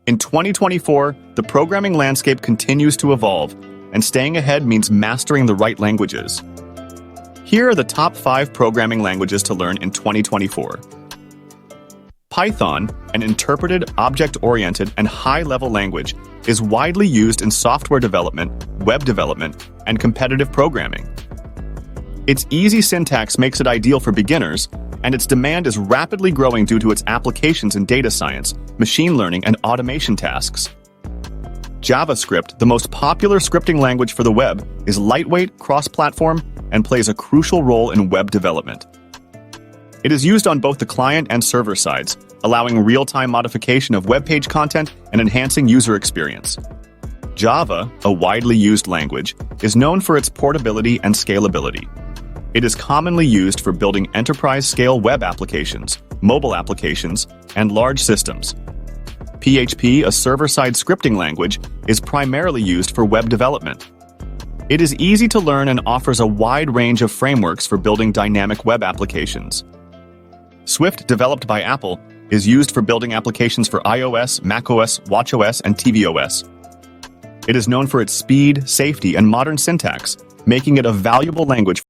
In 2024, the programming landscape continues to evolve, and staying ahead means mastering the right languages. Here are the top 5 programming languages to learn in 2024. Python, an interpreted, object-oriented, and high-level language, is widely used in software development, web development, and competitive programming. Its easy syntax makes it ideal for beginners, and its demand is rapidly growing due to its applications in data science, machine learning, and automation tasks. JavaScript, the most popular scripting language for the web, is lightweight, cross-platform, and plays a crucial role in web development. It is used on both the client and server sides, allowing real-time modification of web page content and enhancing user experience. Java, a widely used language, is known for its portability and scalability. It is commonly used for building enterprise-scale web applications, mobile applications, and large systems. PHP, a server-side scripting language, is primarily used for web development. It is easy to learn and offers a wide range of frameworks for building dynamic web applications. Swift, developed by Apple, is used for building applications for iOS, macOS, watchOS, and tvOS. It is known for its speed, safety, and modern syntax, making it a valuable language